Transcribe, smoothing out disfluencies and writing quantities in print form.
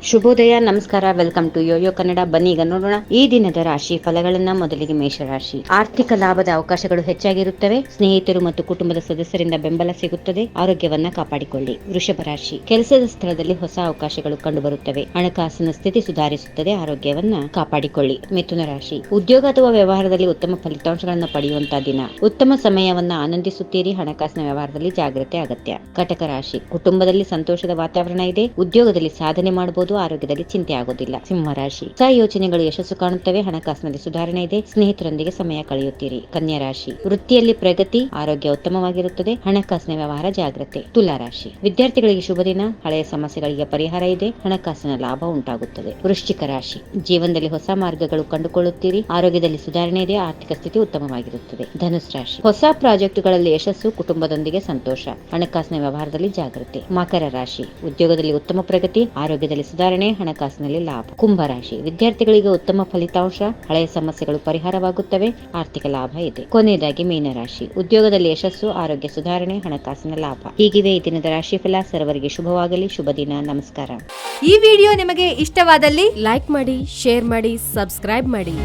ಶುಭೋದಯ, ನಮಸ್ಕಾರ. Welcome to Yoyo Kannada. ಬನ್ನಿ ಈಗ ನೋಡೋಣ ಈ ದಿನದ ರಾಶಿ ಫಲಗಳನ್ನ. ಮೊದಲಿಗೆ ಮೇಷರಾಶಿ. ಆರ್ಥಿಕ ಲಾಭದ ಅವಕಾಶಗಳು ಹೆಚ್ಚಾಗಿರುತ್ತವೆ. ಸ್ನೇಹಿತರು ಮತ್ತು ಕುಟುಂಬದ ಸದಸ್ಯರಿಂದ ಬೆಂಬಲ ಸಿಗುತ್ತದೆ. ಆರೋಗ್ಯವನ್ನ ಕಾಪಾಡಿಕೊಳ್ಳಿ. ವೃಷಭ ರಾಶಿ. ಕೆಲಸದ ಸ್ಥಳದಲ್ಲಿ ಹೊಸ ಅವಕಾಶಗಳು ಕಂಡುಬರುತ್ತವೆ. ಹಣಕಾಸಿನ ಸ್ಥಿತಿ ಸುಧಾರಿಸುತ್ತದೆ. ಆರೋಗ್ಯವನ್ನ ಕಾಪಾಡಿಕೊಳ್ಳಿ. ಮಿಥುನ ರಾಶಿ. ಉದ್ಯೋಗ ಅಥವಾ ವ್ಯವಹಾರದಲ್ಲಿ ಉತ್ತಮ ಫಲಿತಾಂಶಗಳನ್ನು ಪಡೆಯುವಂತಹ ದಿನ. ಉತ್ತಮ ಸಮಯವನ್ನ ಆನಂದಿಸುತ್ತೀರಿ. ಹಣಕಾಸಿನ ವ್ಯವಹಾರದಲ್ಲಿ ಜಾಗ್ರತೆ ಅಗತ್ಯ. ಕಟಕ ರಾಶಿ. ಕುಟುಂಬದಲ್ಲಿ ಸಂತೋಷದ ವಾತಾವರಣ ಇದೆ. ಉದ್ಯೋಗದಲ್ಲಿ ಸಾಧನೆ ಮಾಡಬಹುದು. ಆರೋಗ್ಯದಲ್ಲಿ ಚಿಂತೆ ಆಗೋದಿಲ್ಲ. ಸಿಂಹರಾಶಿ. ಹೊಸ ಯೋಚನೆಗಳು ಯಶಸ್ಸು ಕಾಣುತ್ತವೆ. ಹಣಕಾಸಿನಲ್ಲಿ ಸುಧಾರಣೆ ಇದೆ. ಸ್ನೇಹಿತರೊಂದಿಗೆ ಸಮಯ ಕಳೆಯುತ್ತೀರಿ. ಕನ್ಯಾ ರಾಶಿ. ವೃತ್ತಿಯಲ್ಲಿ ಪ್ರಗತಿ. ಆರೋಗ್ಯ ಉತ್ತಮವಾಗಿರುತ್ತದೆ. ಹಣಕಾಸಿನ ವ್ಯವಹಾರ ಜಾಗ್ರತೆ. ತುಲಾ ರಾಶಿ. ವಿದ್ಯಾರ್ಥಿಗಳಿಗೆ ಶುಭ ದಿನ. ಹಳೆಯ ಸಮಸ್ಯೆಗಳಿಗೆ ಪರಿಹಾರ ಇದೆ. ಹಣಕಾಸಿನ ಲಾಭ ಉಂಟಾಗುತ್ತದೆ. ವೃಶ್ಚಿಕ ರಾಶಿ. ಜೀವನದಲ್ಲಿ ಹೊಸ ಮಾರ್ಗಗಳು ಕಂಡುಕೊಳ್ಳುತ್ತೀರಿ. ಆರೋಗ್ಯದಲ್ಲಿ ಸುಧಾರಣೆ ಇದೆ. ಆರ್ಥಿಕ ಸ್ಥಿತಿ ಉತ್ತಮವಾಗಿರುತ್ತದೆ. ಧನುಸ್ ರಾಶಿ. ಹೊಸ ಪ್ರಾಜೆಕ್ಟ್ಗಳಲ್ಲಿ ಯಶಸ್ಸು. ಕುಟುಂಬದೊಂದಿಗೆ ಸಂತೋಷ. ಹಣಕಾಸಿನ ವ್ಯವಹಾರದಲ್ಲಿ ಜಾಗ್ರತೆ. ಮಕರ ರಾಶಿ. ಉದ್ಯೋಗದಲ್ಲಿ ಉತ್ತಮ ಪ್ರಗತಿ. ಆರೋಗ್ಯದಲ್ಲಿ ಸುಧಾರಣೆ. ಹಣಕಾಸಿನಲ್ಲಿ ಲಾಭ. ಕುಂಭರಾಶಿ. ವಿದ್ಯಾರ್ಥಿಗಳಿಗೆ ಉತ್ತಮ ಫಲಿತಾಂಶ. ಹಳೆಯ ಸಮಸ್ಯೆಗಳು ಪರಿಹಾರವಾಗುತ್ತವೆ. ಆರ್ಥಿಕ ಲಾಭ ಇದೆ. ಕೊನೆಯದಾಗಿ ಮೀನರಾಶಿ. ಉದ್ಯೋಗದಲ್ಲಿ ಯಶಸ್ಸು. ಆರೋಗ್ಯ ಸುಧಾರಣೆ. ಹಣಕಾಸಿನ ಲಾಭ. ಹೀಗಿವೆ ಈ ದಿನದ ರಾಶಿ ಫಲ. ಸರ್ವರಿಗೆ ಶುಭವಾಗಲಿ. ಶುಭ ದಿನ. ನಮಸ್ಕಾರ. ಈ ವಿಡಿಯೋ ನಿಮಗೆ ಇಷ್ಟವಾದಲ್ಲಿ ಲೈಕ್ ಮಾಡಿ, ಶೇರ್ ಮಾಡಿ, ಸಬ್ಸ್ಕ್ರೈಬ್ ಮಾಡಿ.